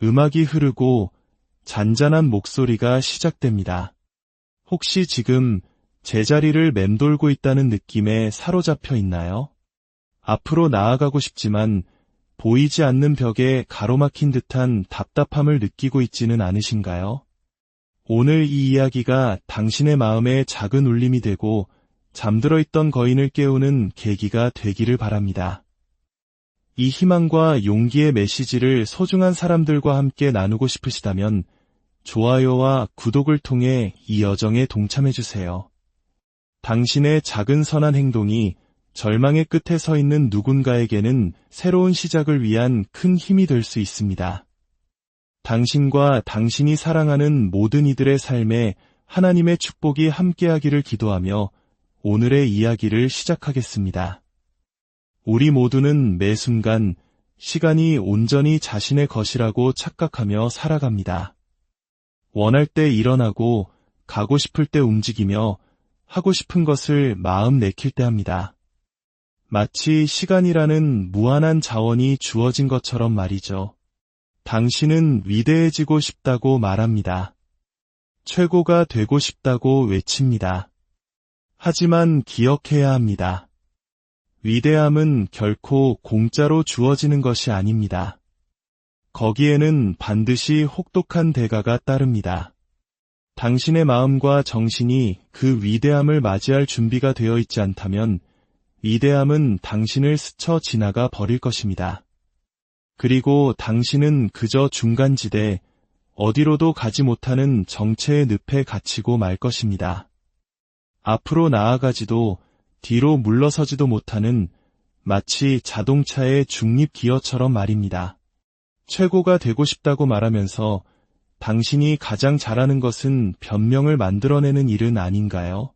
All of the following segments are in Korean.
음악이 흐르고 잔잔한 목소리가 시작됩니다. 혹시 지금 제자리를 맴돌고 있다는 느낌에 사로잡혀 있나요? 앞으로 나아가고 싶지만 보이지 않는 벽에 가로막힌 듯한 답답함을 느끼고 있지는 않으신가요? 오늘 이 이야기가 당신의 마음에 작은 울림이 되고 잠들어 있던 거인을 깨우는 계기가 되기를 바랍니다. 이 희망과 용기의 메시지를 소중한 사람들과 함께 나누고 싶으시다면 좋아요와 구독을 통해 이 여정에 동참해주세요. 당신의 작은 선한 행동이 절망의 끝에 서 있는 누군가에게는 새로운 시작을 위한 큰 힘이 될 수 있습니다. 당신과 당신이 사랑하는 모든 이들의 삶에 하나님의 축복이 함께하기를 기도하며 오늘의 이야기를 시작하겠습니다. 우리 모두는 매 순간 시간이 온전히 자신의 것이라고 착각하며 살아갑니다. 원할 때 일어나고 가고 싶을 때 움직이며 하고 싶은 것을 마음 내킬 때 합니다. 마치 시간이라는 무한한 자원이 주어진 것처럼 말이죠. 당신은 위대해지고 싶다고 말합니다. 최고가 되고 싶다고 외칩니다. 하지만 기억해야 합니다. 위대함은 결코 공짜로 주어지는 것이 아닙니다. 거기에는 반드시 혹독한 대가가 따릅니다. 당신의 마음과 정신이 그 위대함을 맞이할 준비가 되어 있지 않다면 위대함은 당신을 스쳐 지나가 버릴 것입니다. 그리고 당신은 그저 중간지대, 어디로도 가지 못하는 정체의 늪에 갇히고 말 것입니다. 앞으로 나아가지도 뒤로 물러서지도 못하는 마치 자동차의 중립 기어처럼 말입니다. 최고가 되고 싶다고 말하면서 당신이 가장 잘하는 것은 변명을 만들어내는 일은 아닌가요?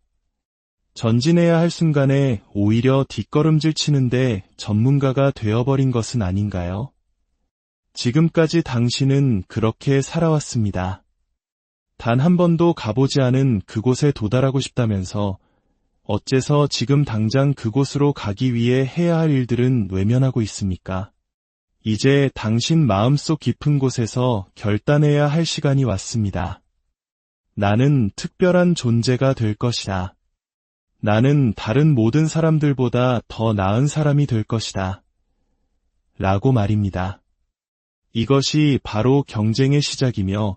전진해야 할 순간에 오히려 뒷걸음질 치는데 전문가가 되어버린 것은 아닌가요? 지금까지 당신은 그렇게 살아왔습니다. 단 한 번도 가보지 않은 그곳에 도달하고 싶다면서 어째서 지금 당장 그곳으로 가기 위해 해야 할 일들은 외면하고 있습니까? 이제 당신 마음속 깊은 곳에서 결단해야 할 시간이 왔습니다. 나는 특별한 존재가 될 것이다. 나는 다른 모든 사람들보다 더 나은 사람이 될 것이다. 라고 말입니다. 이것이 바로 경쟁의 시작이며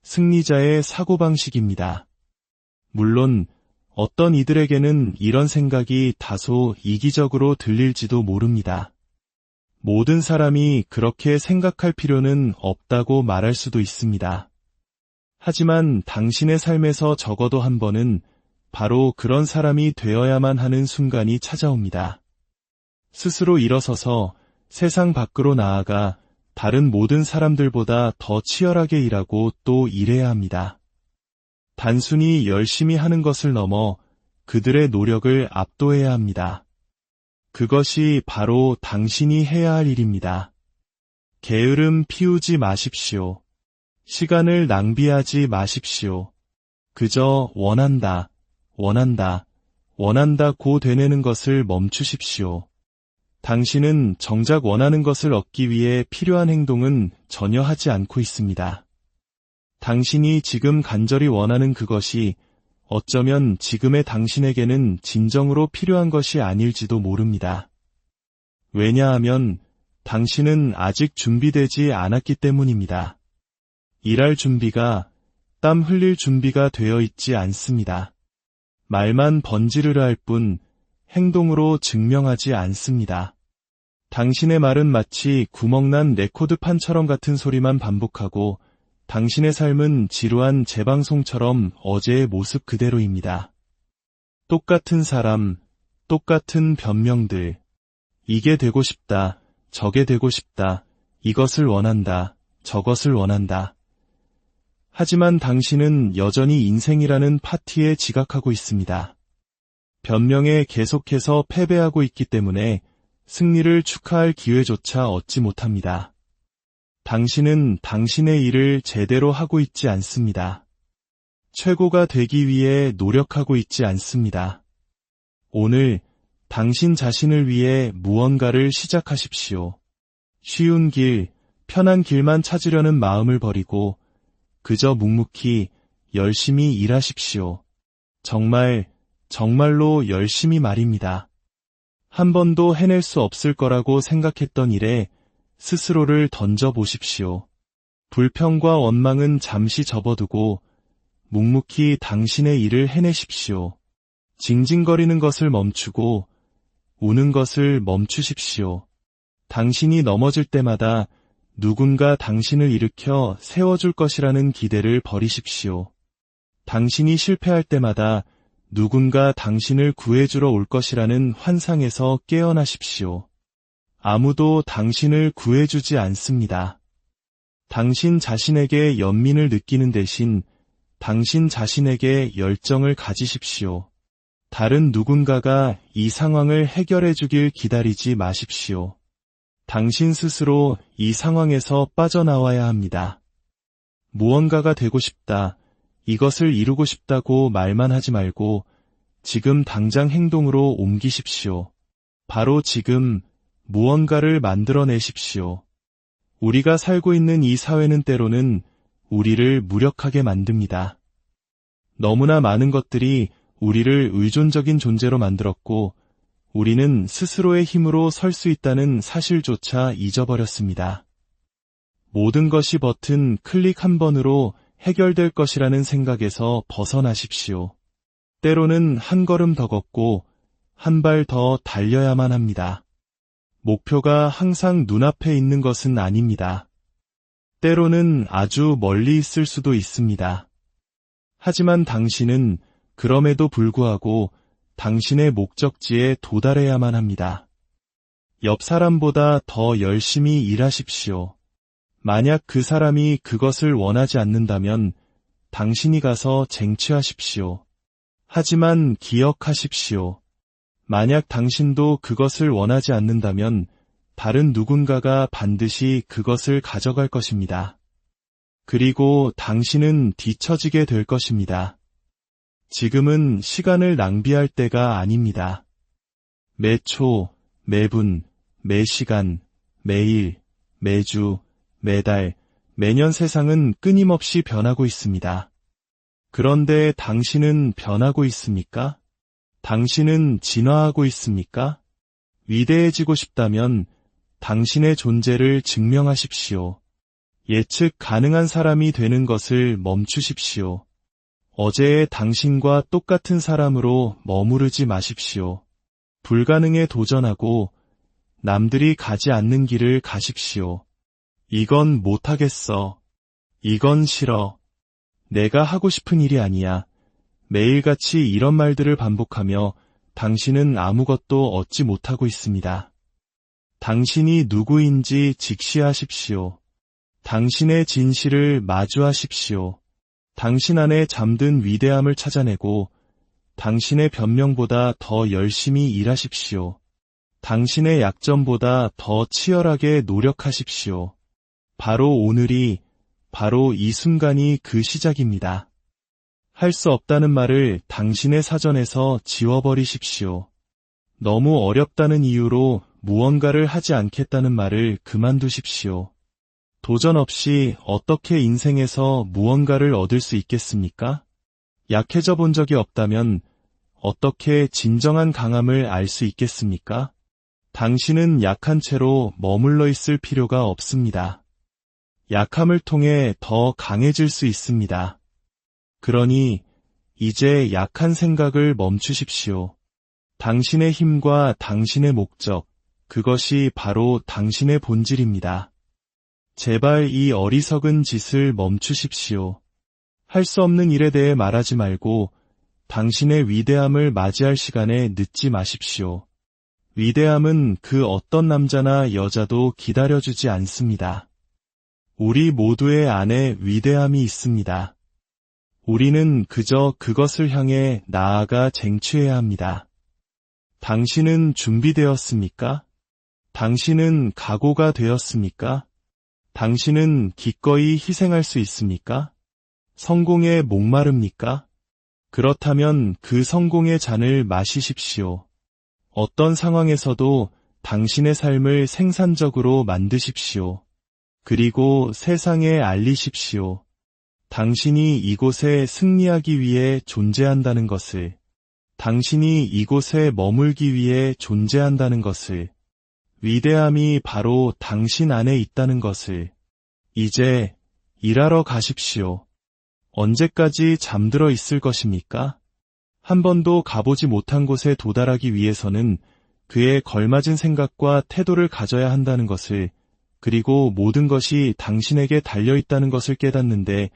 승리자의 사고방식입니다. 물론 어떤 이들에게는 이런 생각이 다소 이기적으로 들릴지도 모릅니다. 모든 사람이 그렇게 생각할 필요는 없다고 말할 수도 있습니다. 하지만 당신의 삶에서 적어도 한 번은 바로 그런 사람이 되어야만 하는 순간이 찾아옵니다. 스스로 일어서서 세상 밖으로 나아가 다른 모든 사람들보다 더 치열하게 일하고 또 일해야 합니다. 단순히 열심히 하는 것을 넘어 그들의 노력을 압도해야 합니다. 그것이 바로 당신이 해야 할 일입니다. 게으름 피우지 마십시오. 시간을 낭비하지 마십시오. 그저 원한다, 원한다, 원한다고 되뇌는 것을 멈추십시오. 당신은 정작 원하는 것을 얻기 위해 필요한 행동은 전혀 하지 않고 있습니다. 당신이 지금 간절히 원하는 그것이 어쩌면 지금의 당신에게는 진정으로 필요한 것이 아닐지도 모릅니다. 왜냐하면 당신은 아직 준비되지 않았기 때문입니다. 일할 준비가, 땀 흘릴 준비가 되어 있지 않습니다. 말만 번지르르 할 뿐 행동으로 증명하지 않습니다. 당신의 말은 마치 구멍난 레코드판처럼 같은 소리만 반복하고 당신의 삶은 지루한 재방송처럼 어제의 모습 그대로입니다. 똑같은 사람, 똑같은 변명들. 이게 되고 싶다, 저게 되고 싶다, 이것을 원한다, 저것을 원한다. 하지만 당신은 여전히 인생이라는 파티에 지각하고 있습니다. 변명에 계속해서 패배하고 있기 때문에 승리를 축하할 기회조차 얻지 못합니다. 당신은 당신의 일을 제대로 하고 있지 않습니다. 최고가 되기 위해 노력하고 있지 않습니다. 오늘 당신 자신을 위해 무언가를 시작하십시오. 쉬운 길, 편한 길만 찾으려는 마음을 버리고 그저 묵묵히 열심히 일하십시오. 정말로 열심히 말입니다. 한 번도 해낼 수 없을 거라고 생각했던 일에 스스로를 던져보십시오. 불평과 원망은 잠시 접어두고 묵묵히 당신의 일을 해내십시오. 징징거리는 것을 멈추고 우는 것을 멈추십시오. 당신이 넘어질 때마다 누군가 당신을 일으켜 세워줄 것이라는 기대를 버리십시오. 당신이 실패할 때마다 누군가 당신을 구해주러 올 것이라는 환상에서 깨어나십시오. 아무도 당신을 구해주지 않습니다. 당신 자신에게 연민을 느끼는 대신 당신 자신에게 열정을 가지십시오. 다른 누군가가 이 상황을 해결해 주길 기다리지 마십시오. 당신 스스로 이 상황에서 빠져나와야 합니다. 무언가가 되고 싶다, 이것을 이루고 싶다고 말만 하지 말고 지금 당장 행동으로 옮기십시오. 바로 지금 무언가를 만들어내십시오. 우리가 살고 있는 이 사회는 때로는 우리를 무력하게 만듭니다. 너무나 많은 것들이 우리를 의존적인 존재로 만들었고 우리는 스스로의 힘으로 설 수 있다는 사실조차 잊어버렸습니다. 모든 것이 버튼 클릭 한 번으로 해결될 것이라는 생각에서 벗어나십시오. 때로는 한 걸음 더 걷고 한 발 더 달려야만 합니다. 목표가 항상 눈앞에 있는 것은 아닙니다. 때로는 아주 멀리 있을 수도 있습니다. 하지만 당신은 그럼에도 불구하고 당신의 목적지에 도달해야만 합니다. 옆 사람보다 더 열심히 일하십시오. 만약 그 사람이 그것을 원하지 않는다면 당신이 가서 쟁취하십시오. 하지만 기억하십시오. 만약 당신도 그것을 원하지 않는다면 다른 누군가가 반드시 그것을 가져갈 것입니다. 그리고 당신은 뒤처지게 될 것입니다. 지금은 시간을 낭비할 때가 아닙니다. 매 초, 매분, 매 시간, 매일, 매주, 매달, 매년 세상은 끊임없이 변하고 있습니다. 그런데 당신은 변하고 있습니까? 당신은 진화하고 있습니까? 위대해지고 싶다면 당신의 존재를 증명하십시오. 예측 가능한 사람이 되는 것을 멈추십시오. 어제의 당신과 똑같은 사람으로 머무르지 마십시오. 불가능에 도전하고 남들이 가지 않는 길을 가십시오. 이건 못하겠어. 이건 싫어. 내가 하고 싶은 일이 아니야. 매일같이 이런 말들을 반복하며 당신은 아무것도 얻지 못하고 있습니다. 당신이 누구인지 직시하십시오. 당신의 진실을 마주하십시오. 당신 안에 잠든 위대함을 찾아내고 당신의 변명보다 더 열심히 일하십시오. 당신의 약점보다 더 치열하게 노력하십시오. 바로 오늘이, 바로 이 순간이 그 시작입니다. 할 수 없다는 말을 당신의 사전에서 지워버리십시오. 너무 어렵다는 이유로 무언가를 하지 않겠다는 말을 그만두십시오. 도전 없이 어떻게 인생에서 무언가를 얻을 수 있겠습니까? 약해져 본 적이 없다면 어떻게 진정한 강함을 알 수 있겠습니까? 당신은 약한 채로 머물러 있을 필요가 없습니다. 약함을 통해 더 강해질 수 있습니다. 그러니 이제 약한 생각을 멈추십시오. 당신의 힘과 당신의 목적, 그것이 바로 당신의 본질입니다. 제발 이 어리석은 짓을 멈추십시오. 할 수 없는 일에 대해 말하지 말고 당신의 위대함을 맞이할 시간에 늦지 마십시오. 위대함은 그 어떤 남자나 여자도 기다려주지 않습니다. 우리 모두의 안에 위대함이 있습니다. 우리는 그저 그것을 향해 나아가 쟁취해야 합니다. 당신은 준비되었습니까? 당신은 각오가 되었습니까? 당신은 기꺼이 희생할 수 있습니까? 성공에 목마릅니까? 그렇다면 그 성공의 잔을 마시십시오. 어떤 상황에서도 당신의 삶을 생산적으로 만드십시오. 그리고 세상에 알리십시오. 당신이 이곳에 승리하기 위해 존재한다는 것을, 당신이 이곳에 머물기 위해 존재한다는 것을, 위대함이 바로 당신 안에 있다는 것을. 이제 일하러 가십시오. 언제까지 잠들어 있을 것입니까? 한 번도 가보지 못한 곳에 도달하기 위해서는 그에 걸맞은 생각과 태도를 가져야 한다는 것을, 그리고 모든 것이 당신에게 달려있다는 것을 깨닫는데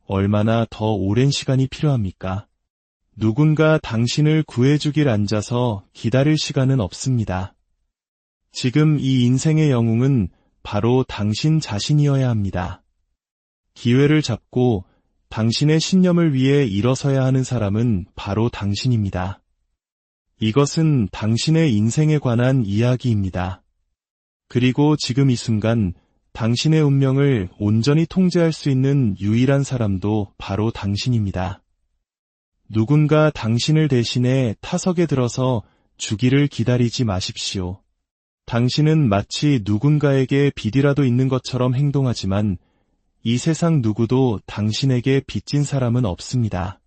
얼마나 더 오랜 시간이 필요합니까? 누군가 당신을 구해주길 앉아서 기다릴 시간은 없습니다. 지금 이 인생의 영웅은 바로 당신 자신이어야 합니다. 기회를 잡고 당신의 신념을 위해 일어서야 하는 사람은 바로 당신입니다. 이것은 당신의 인생에 관한 이야기입니다. 그리고 지금 이 순간 당신의 운명을 온전히 통제할 수 있는 유일한 사람도 바로 당신입니다. 누군가 당신을 대신해 타석에 들어서 주기를 기다리지 마십시오. 당신은 마치 누군가에게 빚이라도 있는 것처럼 행동하지만 이 세상 누구도 당신에게 빚진 사람은 없습니다.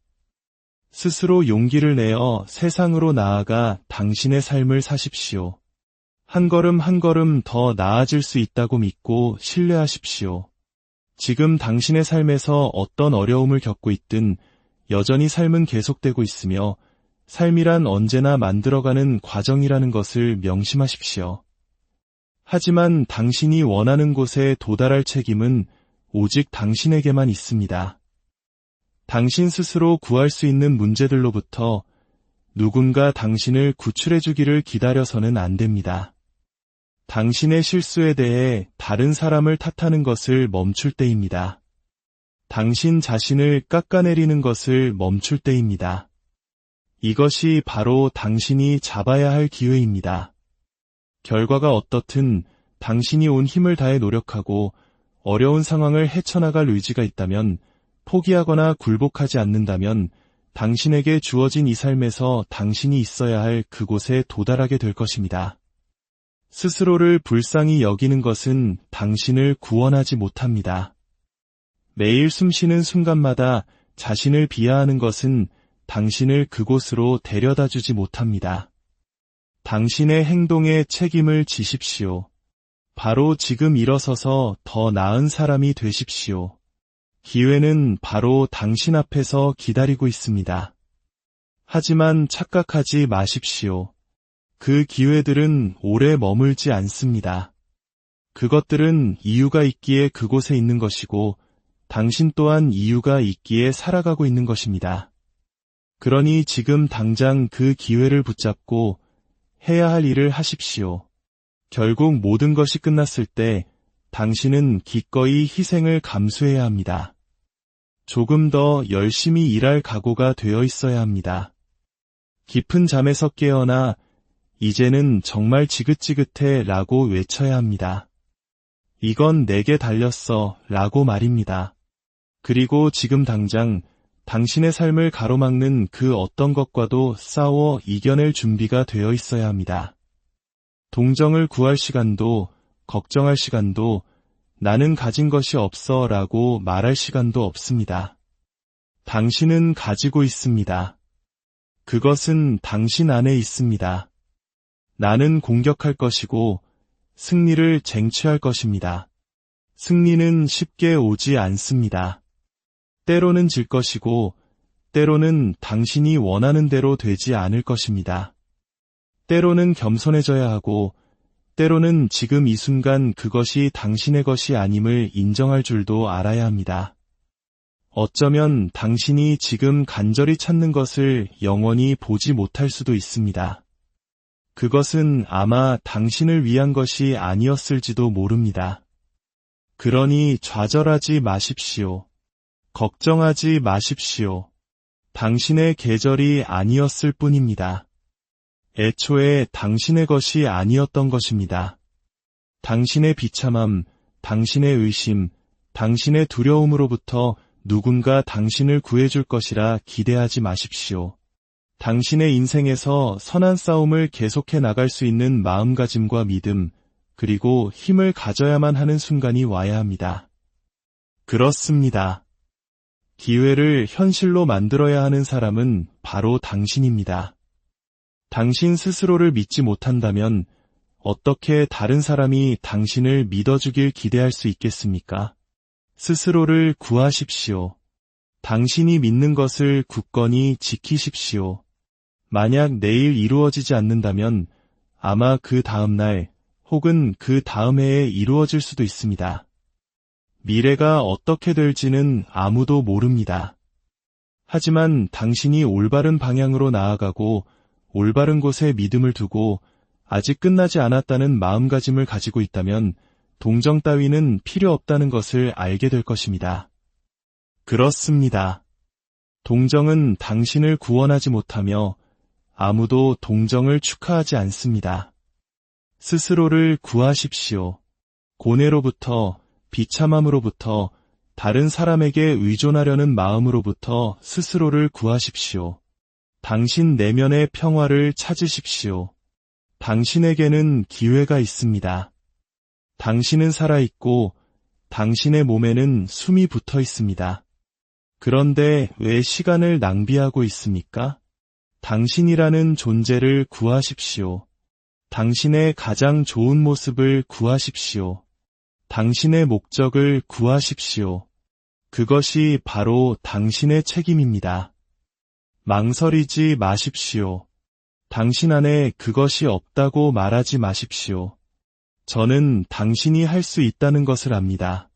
스스로 용기를 내어 세상으로 나아가 당신의 삶을 사십시오. 한 걸음 한 걸음 더 나아질 수 있다고 믿고 신뢰하십시오. 지금 당신의 삶에서 어떤 어려움을 겪고 있든 여전히 삶은 계속되고 있으며 삶이란 언제나 만들어가는 과정이라는 것을 명심하십시오. 하지만 당신이 원하는 곳에 도달할 책임은 오직 당신에게만 있습니다. 당신 스스로 구할 수 있는 문제들로부터 누군가 당신을 구출해 주기를 기다려서는 안 됩니다. 당신의 실수에 대해 다른 사람을 탓하는 것을 멈출 때입니다. 당신 자신을 깎아내리는 것을 멈출 때입니다. 이것이 바로 당신이 잡아야 할 기회입니다. 결과가 어떻든 당신이 온 힘을 다해 노력하고 어려운 상황을 헤쳐나갈 의지가 있다면, 포기하거나 굴복하지 않는다면 당신에게 주어진 이 삶에서 당신이 있어야 할 그곳에 도달하게 될 것입니다. 스스로를 불쌍히 여기는 것은 당신을 구원하지 못합니다. 매일 숨쉬는 순간마다 자신을 비하하는 것은 당신을 그곳으로 데려다 주지 못합니다. 당신의 행동에 책임을 지십시오. 바로 지금 일어서서 더 나은 사람이 되십시오. 기회는 바로 당신 앞에서 기다리고 있습니다. 하지만 착각하지 마십시오. 그 기회들은 오래 머물지 않습니다. 그것들은 이유가 있기에 그곳에 있는 것이고 당신 또한 이유가 있기에 살아가고 있는 것입니다. 그러니 지금 당장 그 기회를 붙잡고 해야 할 일을 하십시오. 결국 모든 것이 끝났을 때 당신은 기꺼이 희생을 감수해야 합니다. 조금 더 열심히 일할 각오가 되어 있어야 합니다. 깊은 잠에서 깨어나 이제는 정말 지긋지긋해 라고 외쳐야 합니다. 이건 내게 달렸어 라고 말입니다. 그리고 지금 당장 당신의 삶을 가로막는 그 어떤 것과도 싸워 이겨낼 준비가 되어 있어야 합니다. 동정을 구할 시간도, 걱정할 시간도, 나는 가진 것이 없어 라고 말할 시간도 없습니다. 당신은 가지고 있습니다. 그것은 당신 안에 있습니다. 나는 공격할 것이고 승리를 쟁취할 것입니다. 승리는 쉽게 오지 않습니다. 때로는 질 것이고 때로는 당신이 원하는 대로 되지 않을 것입니다. 때로는 겸손해져야 하고 때로는 지금 이 순간 그것이 당신의 것이 아님을 인정할 줄도 알아야 합니다. 어쩌면 당신이 지금 간절히 찾는 것을 영원히 보지 못할 수도 있습니다. 그것은 아마 당신을 위한 것이 아니었을지도 모릅니다. 그러니 좌절하지 마십시오. 걱정하지 마십시오. 당신의 계절이 아니었을 뿐입니다. 애초에 당신의 것이 아니었던 것입니다. 당신의 비참함, 당신의 의심, 당신의 두려움으로부터 누군가 당신을 구해줄 것이라 기대하지 마십시오. 당신의 인생에서 선한 싸움을 계속해 나갈 수 있는 마음가짐과 믿음, 그리고 힘을 가져야만 하는 순간이 와야 합니다. 그렇습니다. 기회를 현실로 만들어야 하는 사람은 바로 당신입니다. 당신 스스로를 믿지 못한다면 어떻게 다른 사람이 당신을 믿어주길 기대할 수 있겠습니까? 스스로를 구하십시오. 당신이 믿는 것을 굳건히 지키십시오. 만약 내일 이루어지지 않는다면 아마 그 다음 날 혹은 그 다음 해에 이루어질 수도 있습니다. 미래가 어떻게 될지는 아무도 모릅니다. 하지만 당신이 올바른 방향으로 나아가고 올바른 곳에 믿음을 두고 아직 끝나지 않았다는 마음가짐을 가지고 있다면 동정 따위는 필요 없다는 것을 알게 될 것입니다. 그렇습니다. 동정은 당신을 구원하지 못하며 아무도 동정을 축하하지 않습니다. 스스로를 구하십시오. 고뇌로부터, 비참함으로부터, 다른 사람에게 의존하려는 마음으로부터 스스로를 구하십시오. 당신 내면의 평화를 찾으십시오. 당신에게는 기회가 있습니다. 당신은 살아있고 당신의 몸에는 숨이 붙어 있습니다. 그런데 왜 시간을 낭비하고 있습니까? 당신이라는 존재를 구하십시오. 당신의 가장 좋은 모습을 구하십시오. 당신의 목적을 구하십시오. 그것이 바로 당신의 책임입니다. 망설이지 마십시오. 당신 안에 그것이 없다고 말하지 마십시오. 저는 당신이 할 수 있다는 것을 압니다.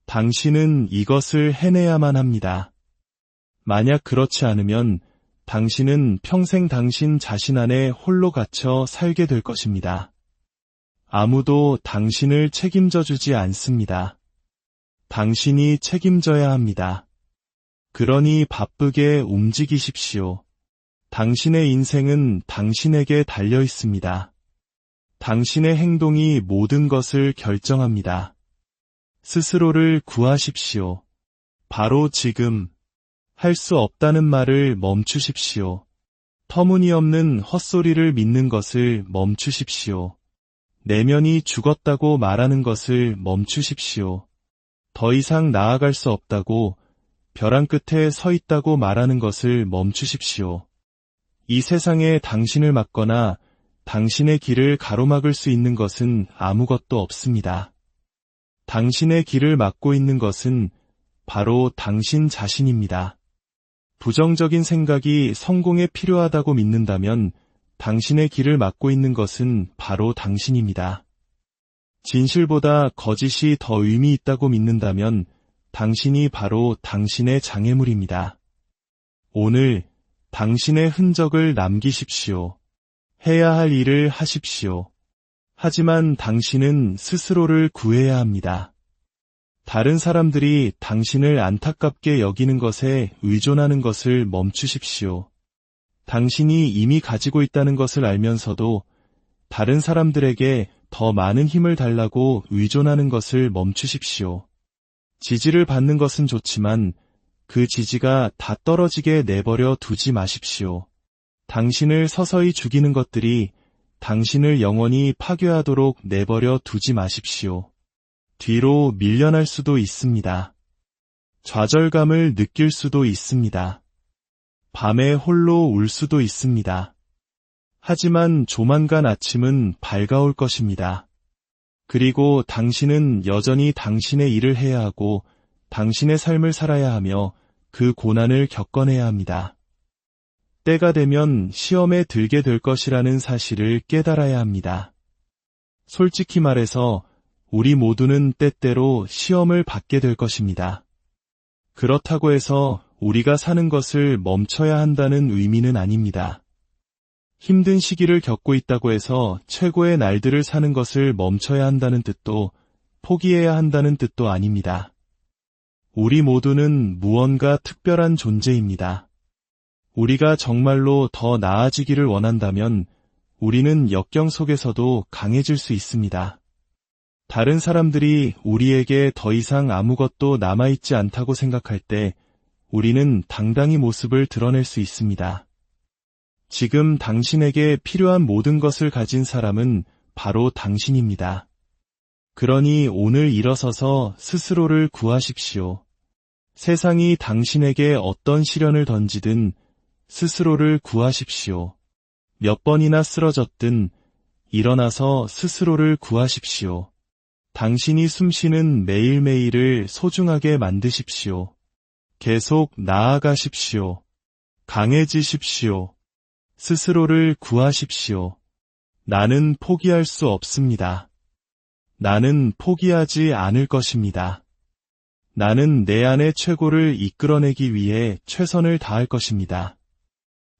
당신은 이것을 해내야만 합니다. 만약 그렇지 않으면 당신은 평생 당신 자신 안에 홀로 갇혀 살게 될 것입니다. 아무도 당신을 책임져 주지 않습니다. 당신이 책임져야 합니다. 그러니 바쁘게 움직이십시오. 당신의 인생은 당신에게 달려 있습니다. 당신의 행동이 모든 것을 결정합니다. 스스로를 구하십시오. 바로 지금 할 수 없다는 말을 멈추십시오. 터무니없는 헛소리를 믿는 것을 멈추십시오. 내면이 죽었다고 말하는 것을 멈추십시오. 더 이상 나아갈 수 없다고 벼랑 끝에 서 있다고 말하는 것을 멈추십시오. 이 세상에 당신을 막거나 당신의 길을 가로막을 수 있는 것은 아무것도 없습니다. 당신의 길을 막고 있는 것은 바로 당신 자신입니다. 부정적인 생각이 성공에 필요하다고 믿는다면 당신의 길을 막고 있는 것은 바로 당신입니다. 진실보다 거짓이 더 의미 있다고 믿는다면 당신이 바로 당신의 장애물입니다. 오늘 당신의 흔적을 남기십시오. 해야 할 일을 하십시오. 하지만 당신은 스스로를 구해야 합니다. 다른 사람들이 당신을 안타깝게 여기는 것에 의존하는 것을 멈추십시오. 당신이 이미 가지고 있다는 것을 알면서도 다른 사람들에게 더 많은 힘을 달라고 의존하는 것을 멈추십시오. 지지를 받는 것은 좋지만 그 지지가 다 떨어지게 내버려 두지 마십시오. 당신을 서서히 죽이는 것들이 당신을 영원히 파괴하도록 내버려 두지 마십시오. 뒤로 밀려날 수도 있습니다. 좌절감을 느낄 수도 있습니다. 밤에 홀로 울 수도 있습니다. 하지만 조만간 아침은 밝아올 것입니다. 그리고 당신은 여전히 당신의 일을 해야 하고 당신의 삶을 살아야 하며 그 고난을 겪어내야 합니다. 때가 되면 시험에 들게 될 것이라는 사실을 깨달아야 합니다. 솔직히 말해서 우리 모두는 때때로 시험을 받게 될 것입니다. 그렇다고 해서 우리가 사는 것을 멈춰야 한다는 의미는 아닙니다. 힘든 시기를 겪고 있다고 해서 최고의 날들을 사는 것을 멈춰야 한다는 뜻도 포기해야 한다는 뜻도 아닙니다. 우리 모두는 무언가 특별한 존재입니다. 우리가 정말로 더 나아지기를 원한다면 우리는 역경 속에서도 강해질 수 있습니다. 다른 사람들이 우리에게 더 이상 아무것도 남아있지 않다고 생각할 때 우리는 당당히 모습을 드러낼 수 있습니다. 지금 당신에게 필요한 모든 것을 가진 사람은 바로 당신입니다. 그러니 오늘 일어서서 스스로를 구하십시오. 세상이 당신에게 어떤 시련을 던지든 스스로를 구하십시오. 몇 번이나 쓰러졌든 일어나서 스스로를 구하십시오. 당신이 숨쉬는 매일매일을 소중하게 만드십시오. 계속 나아가십시오. 강해지십시오. 스스로를 구하십시오. 나는 포기할 수 없습니다. 나는 포기하지 않을 것입니다. 나는 내 안의 최고를 이끌어내기 위해 최선을 다할 것입니다.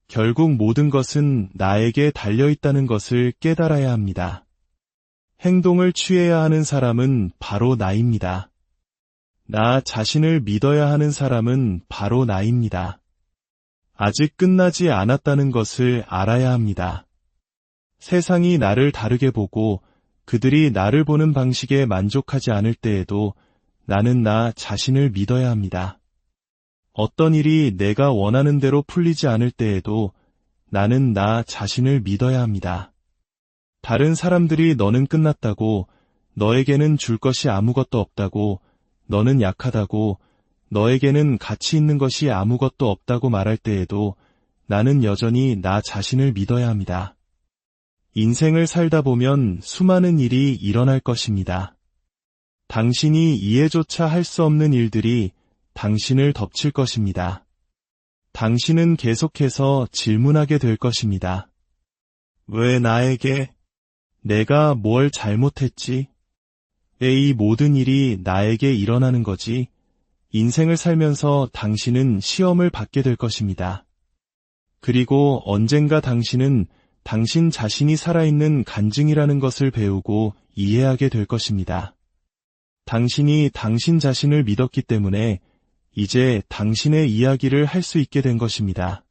결국 모든 것은 나에게 달려있다는 것을 깨달아야 합니다. 행동을 취해야 하는 사람은 바로 나입니다. 나 자신을 믿어야 하는 사람은 바로 나입니다. 아직 끝나지 않았다는 것을 알아야 합니다. 세상이 나를 다르게 보고 그들이 나를 보는 방식에 만족하지 않을 때에도 나는 나 자신을 믿어야 합니다. 어떤 일이 내가 원하는 대로 풀리지 않을 때에도 나는 나 자신을 믿어야 합니다. 다른 사람들이 너는 끝났다고, 너에게는 줄 것이 아무것도 없다고, 너는 약하다고, 너에게는 가치 있는 것이 아무것도 없다고 말할 때에도 나는 여전히 나 자신을 믿어야 합니다. 인생을 살다 보면 수많은 일이 일어날 것입니다. 당신이 이해조차 할 수 없는 일들이 당신을 덮칠 것입니다. 당신은 계속해서 질문하게 될 것입니다. 왜 나에게? 내가 뭘 잘못했지? 왜 이 모든 일이 나에게 일어나는 거지? 인생을 살면서 당신은 시험을 받게 될 것입니다. 그리고 언젠가 당신은 당신 자신이 살아있는 간증이라는 것을 배우고 이해하게 될 것입니다. 당신이 당신 자신을 믿었기 때문에 이제 당신의 이야기를 할 수 있게 된 것입니다.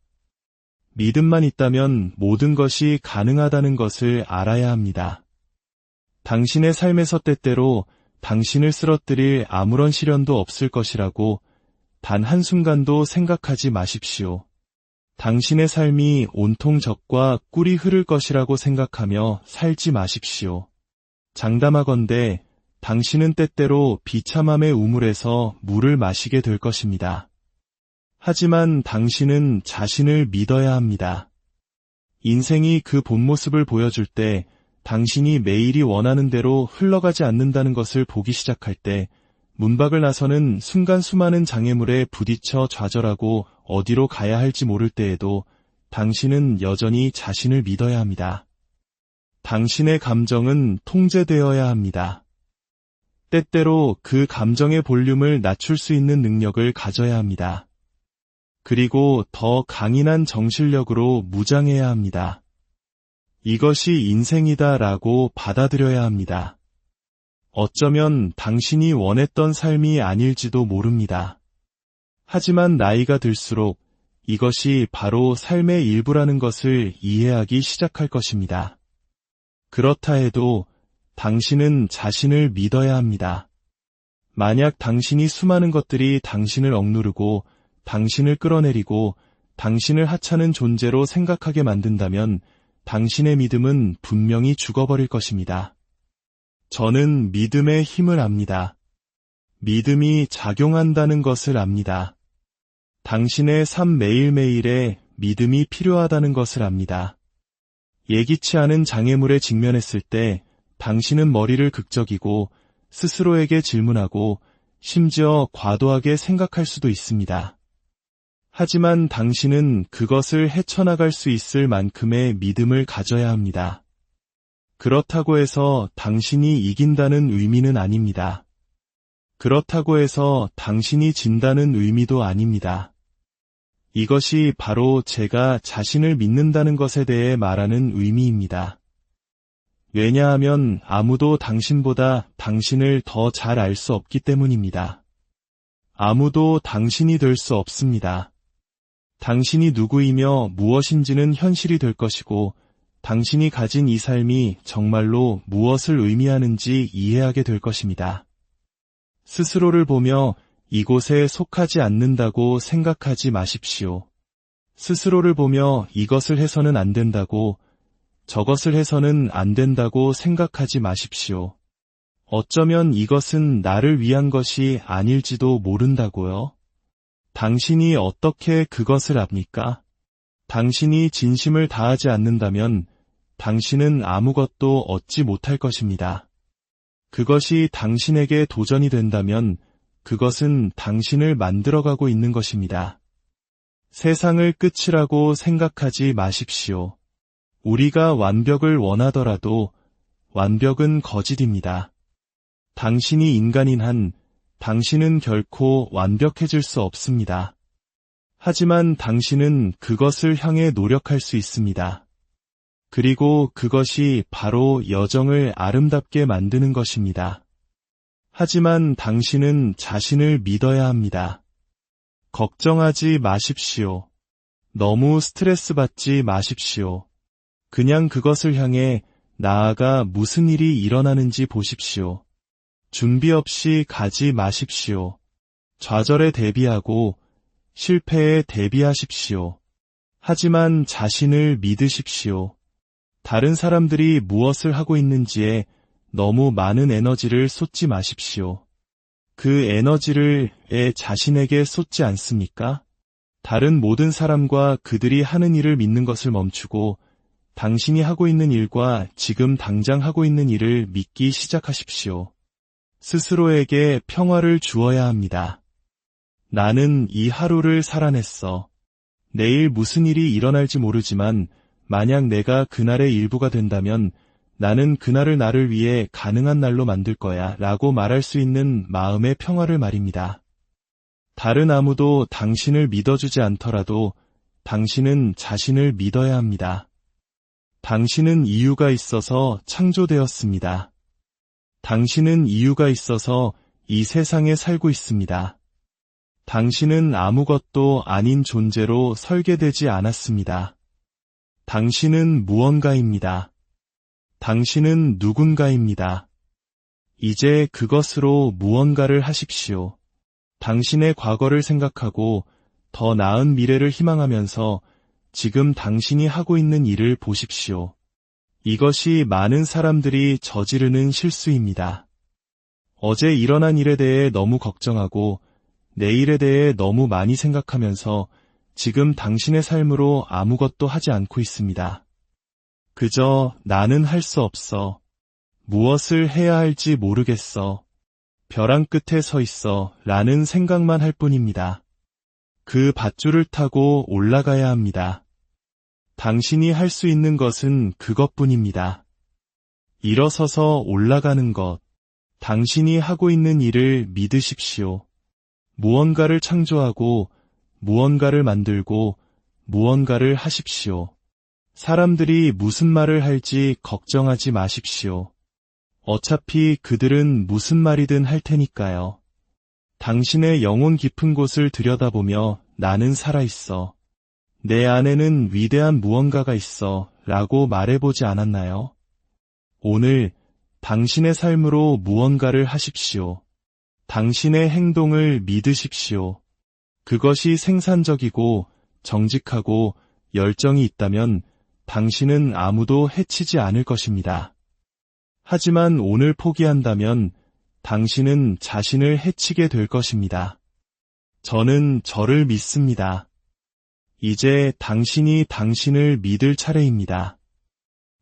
믿음만 있다면 모든 것이 가능하다는 것을 알아야 합니다. 당신의 삶에서 때때로 당신을 쓰러뜨릴 아무런 시련도 없을 것이라고 단 한순간도 생각하지 마십시오. 당신의 삶이 온통 적과 꿀이 흐를 것이라고 생각하며 살지 마십시오. 장담하건대 당신은 때때로 비참함의 우물에서 물을 마시게 될 것입니다. 하지만 당신은 자신을 믿어야 합니다. 인생이 그 본 모습을 보여줄 때 당신이 매일이 원하는 대로 흘러가지 않는다는 것을 보기 시작할 때 문 밖을 나서는 순간 수많은 장애물에 부딪혀 좌절하고 어디로 가야 할지 모를 때에도 당신은 여전히 자신을 믿어야 합니다. 당신의 감정은 통제되어야 합니다. 때때로 그 감정의 볼륨을 낮출 수 있는 능력을 가져야 합니다. 그리고 더 강인한 정신력으로 무장해야 합니다. 이것이 인생이다라고 받아들여야 합니다. 어쩌면 당신이 원했던 삶이 아닐지도 모릅니다. 하지만 나이가 들수록 이것이 바로 삶의 일부라는 것을 이해하기 시작할 것입니다. 그렇다 해도 당신은 자신을 믿어야 합니다. 만약 당신이 수많은 것들이 당신을 억누르고 당신을 끌어내리고 당신을 하찮은 존재로 생각하게 만든다면 당신의 믿음은 분명히 죽어버릴 것입니다. 저는 믿음의 힘을 압니다. 믿음이 작용한다는 것을 압니다. 당신의 삶 매일매일에 믿음이 필요하다는 것을 압니다. 예기치 않은 장애물에 직면했을 때 당신은 머리를 극적이고 스스로에게 질문하고 심지어 과도하게 생각할 수도 있습니다. 하지만 당신은 그것을 헤쳐나갈 수 있을 만큼의 믿음을 가져야 합니다. 그렇다고 해서 당신이 이긴다는 의미는 아닙니다. 그렇다고 해서 당신이 진다는 의미도 아닙니다. 이것이 바로 제가 자신을 믿는다는 것에 대해 말하는 의미입니다. 왜냐하면 아무도 당신보다 당신을 더 잘 알 수 없기 때문입니다. 아무도 당신이 될 수 없습니다. 당신이 누구이며 무엇인지는 현실이 될 것이고 당신이 가진 이 삶이 정말로 무엇을 의미하는지 이해하게 될 것입니다. 스스로를 보며 이곳에 속하지 않는다고 생각하지 마십시오. 스스로를 보며 이것을 해서는 안 된다고, 저것을 해서는 안 된다고 생각하지 마십시오. 어쩌면 이것은 나를 위한 것이 아닐지도 모른다고요? 당신이 어떻게 그것을 압니까? 당신이 진심을 다하지 않는다면 당신은 아무것도 얻지 못할 것입니다. 그것이 당신에게 도전이 된다면 그것은 당신을 만들어가고 있는 것입니다. 세상을 끝이라고 생각하지 마십시오. 우리가 완벽을 원하더라도 완벽은 거짓입니다. 당신이 인간인 한 당신은 결코 완벽해질 수 없습니다. 하지만 당신은 그것을 향해 노력할 수 있습니다. 그리고 그것이 바로 여정을 아름답게 만드는 것입니다. 하지만 당신은 자신을 믿어야 합니다. 걱정하지 마십시오. 너무 스트레스 받지 마십시오. 그냥 그것을 향해 나아가 무슨 일이 일어나는지 보십시오. 준비 없이 가지 마십시오. 좌절에 대비하고 실패에 대비하십시오. 하지만 자신을 믿으십시오. 다른 사람들이 무엇을 하고 있는지에 너무 많은 에너지를 쏟지 마십시오. 그 에너지를 자신에게 쏟지 않습니까? 다른 모든 사람과 그들이 하는 일을 믿는 것을 멈추고 당신이 하고 있는 일과 지금 당장 하고 있는 일을 믿기 시작하십시오. 스스로에게 평화를 주어야 합니다. 나는 이 하루를 살아냈어. 내일 무슨 일이 일어날지 모르지만 만약 내가 그날의 일부가 된다면 나는 그날을 나를 위해 가능한 날로 만들 거야 라고 말할 수 있는 마음의 평화를 말입니다. 다른 아무도 당신을 믿어주지 않더라도 당신은 자신을 믿어야 합니다. 당신은 이유가 있어서 창조되었습니다. 당신은 이유가 있어서 이 세상에 살고 있습니다. 당신은 아무것도 아닌 존재로 설계되지 않았습니다. 당신은 무언가입니다. 당신은 누군가입니다. 이제 그것으로 무언가를 하십시오. 당신의 과거를 생각하고 더 나은 미래를 희망하면서 지금 당신이 하고 있는 일을 보십시오. 이것이 많은 사람들이 저지르는 실수입니다. 어제 일어난 일에 대해 너무 걱정하고 내일에 대해 너무 많이 생각하면서 지금 당신의 삶으로 아무것도 하지 않고 있습니다. 그저 나는 할 수 없어. 무엇을 해야 할지 모르겠어. 벼랑 끝에 서 있어 라는 생각만 할 뿐입니다. 그 밧줄을 타고 올라가야 합니다. 당신이 할 수 있는 것은 그것뿐입니다. 일어서서 올라가는 것. 당신이 하고 있는 일을 믿으십시오. 무언가를 창조하고 무언가를 만들고 무언가를 하십시오. 사람들이 무슨 말을 할지 걱정하지 마십시오. 어차피 그들은 무슨 말이든 할 테니까요. 당신의 영혼 깊은 곳을 들여다보며 나는 살아있어. 내 안에는 위대한 무언가가 있어 라고 말해보지 않았나요? 오늘 당신의 삶으로 무언가를 하십시오. 당신의 행동을 믿으십시오. 그것이 생산적이고 정직하고 열정이 있다면 당신은 아무도 해치지 않을 것입니다. 하지만 오늘 포기한다면 당신은 자신을 해치게 될 것입니다. 저는 저를 믿습니다. 이제 당신이 당신을 믿을 차례입니다.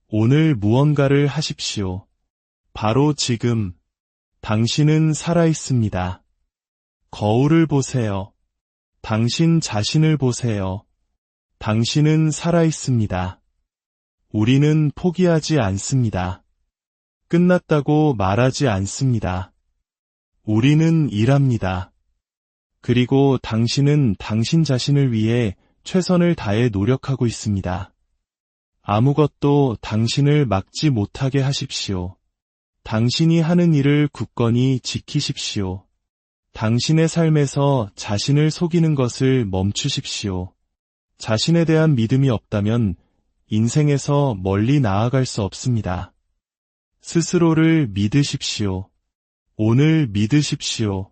오늘 무언가를 하십시오. 바로 지금 당신은 살아있습니다. 거울을 보세요. 당신 자신을 보세요. 당신은 살아있습니다. 우리는 포기하지 않습니다. 끝났다고 말하지 않습니다. 우리는 일합니다. 그리고 당신은 당신 자신을 위해 최선을 다해 노력하고 있습니다. 아무것도 당신을 막지 못하게 하십시오. 당신이 하는 일을 굳건히 지키십시오. 당신의 삶에서 자신을 속이는 것을 멈추십시오. 자신에 대한 믿음이 없다면 인생에서 멀리 나아갈 수 없습니다. 스스로를 믿으십시오. 오늘 믿으십시오.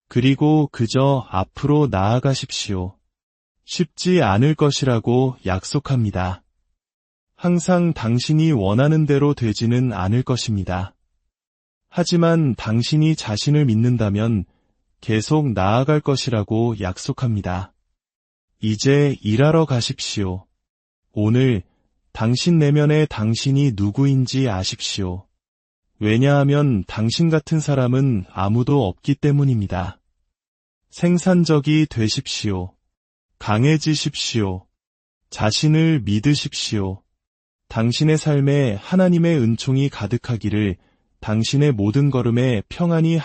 그리고 그저 앞으로 나아가십시오. 쉽지 않을 것이라고 약속합니다. 항상 당신이 원하는 대로 되지는 않을 것입니다. 하지만 당신이 자신을 믿는다면 계속 나아갈 것이라고 약속합니다. 이제 일하러 가십시오. 오늘 당신 내면의 당신이 누구인지 아십시오. 왜냐하면 당신 같은 사람은 아무도 없기 때문입니다. 생산적이 되십시오. 강해지십시오. 자신을 믿으십시오. 당신의 삶에 하나님의 은총이 가득하기를 당신의 모든 걸음에 평안이